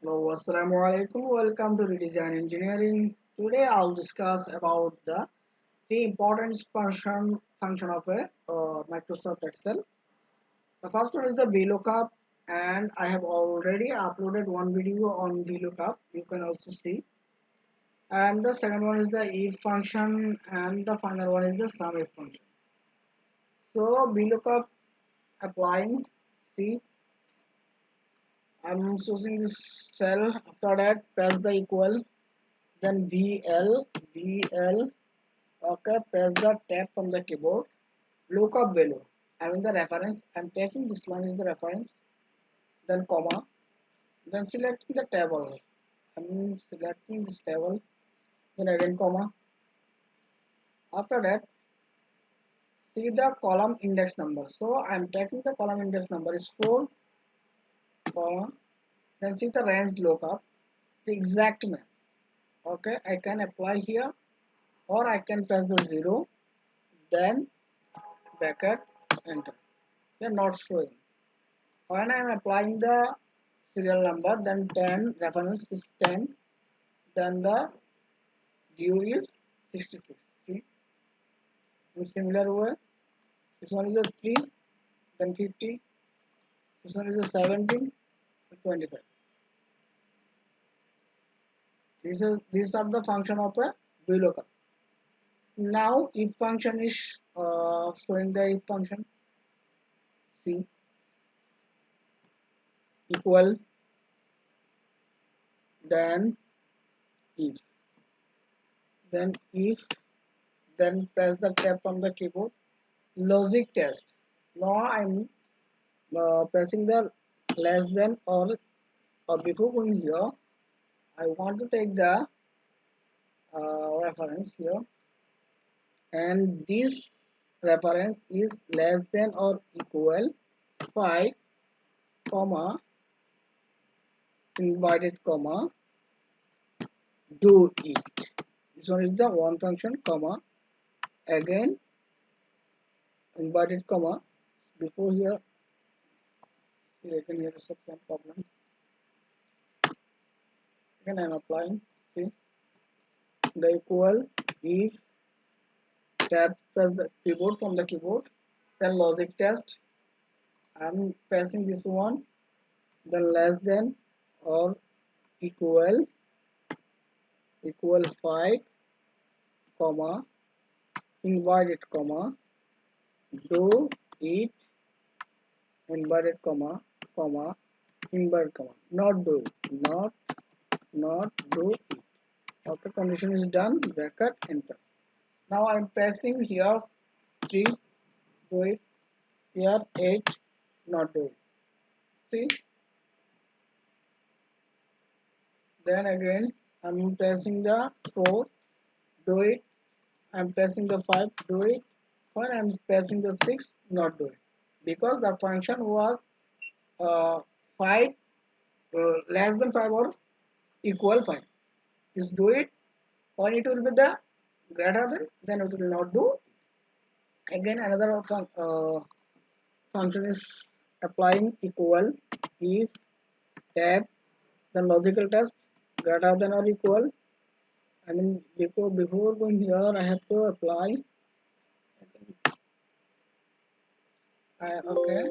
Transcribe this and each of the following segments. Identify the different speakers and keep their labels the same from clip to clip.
Speaker 1: Hello, Assalamu alaikum. Welcome to Redesign Engineering. Today I'll discuss about the three important function of a Microsoft Excel. The first one is the VLOOKUP, and I have already uploaded one video on VLOOKUP. You can also see. And the second one is the if function, and the final one is the SUMIF function. So VLOOKUP applying. See, I'm choosing this cell. After that, press the equal. Then VL, okay, press the tab from the keyboard, lookup value, having the reference, I'm taking this one is the reference, then comma, then selecting the table, I'm selecting this table, then again comma, after that, see the column index number, so I'm taking the column index number is 4, comma, then see the range lookup, the exact match, okay, I can apply here, or I can press the 0, then bracket, enter. They are not showing. When I am applying the serial number, then 10 reference is 10, then the due is 66. See, in similar way, this one is a 3, then 50, this one is a 17, 25. These are the function of a VLOOKUP. Now, if function is showing the if function, see, equal, then if, then press the tab from the keyboard, logic test. Now I'm pressing the less than or before going here, I want to take the reference here, and this reference is less than or equal 5 comma inverted comma do it. This one is the one function comma, again inverted comma, before here, see again here is some problem, again I am applying, see, the equal if tab, press the keyboard from the keyboard, then logic test, I'm pressing this one, then less than or equal 5 comma inverted comma do it inverted comma inverted comma not do it, not do it. After condition is done, bracket, enter. Now I'm pressing here 3, do it, here 8, not do it. See, then again I'm pressing the 4, do it, I'm pressing the 5, do it, when I'm pressing the 6, not do it, because the function was 5 less than 5 or equal 5 is do it, when it will be the greater than, then it will not do. Again another function is applying equal if tab, then logical test greater than or equal, I mean before going here I have to apply, okay,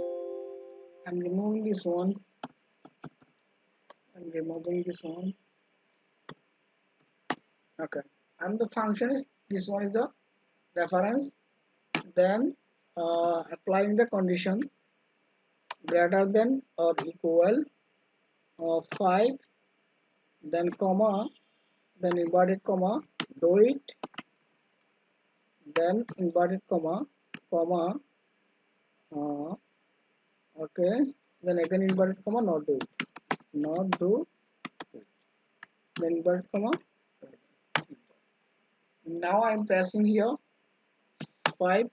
Speaker 1: I'm removing this one, I'm removing this one, okay, and the function is this one is the reference, then applying the condition greater than or equal 5, then comma, then inverted comma do it, then inverted comma uh, okay, then again inverted comma not do it, not do it, then inverted comma. Now I'm pressing here 5,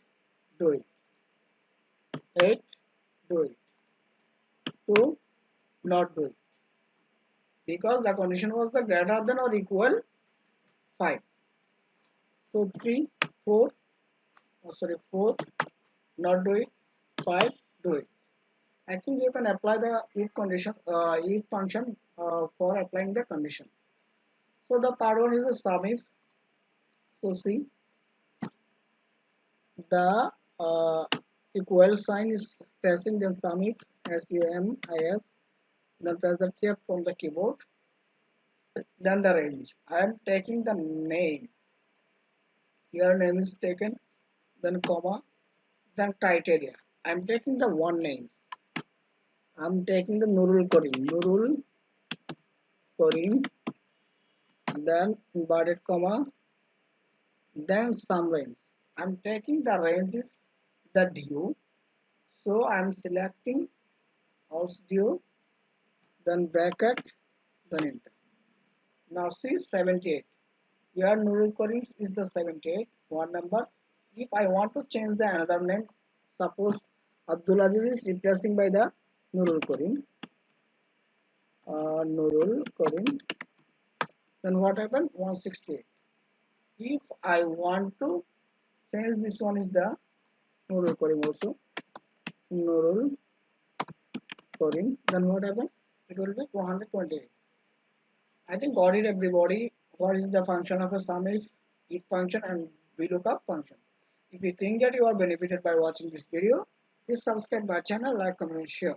Speaker 1: do it, 8, do it, 2, not do it, because the condition was the greater than or equal 5. So 3, 4, oh sorry 4, not do it, 5, do it. I think you can apply the if condition if function for applying the condition. So the third one is the SUMIF. So see, the equal sign is pressing, then SUMIF, SUMIF, then press the T from the keyboard, then the range. I am taking the name. Here name is taken, then comma, then criteria. I am taking the one name. I am taking the Nurul Karim, then inverted comma, then some range. I am taking the range is the due. So I am selecting house due, then bracket, then enter. Now see 78. Here Nurul Karim is the 78 one number. If I want to change the another name, suppose Abdulaziz is replacing by the Nurul Karim. Nurul Karim. Then what happened? 168. If I want to change this one is the Nurul Karim also. Nurul Karim. Then what happened? It will be 128. I think got it everybody. What is the function of a SUMIF, if function and VLOOKUP function. If you think that you are benefited by watching this video, please subscribe my channel, like, comment, and share.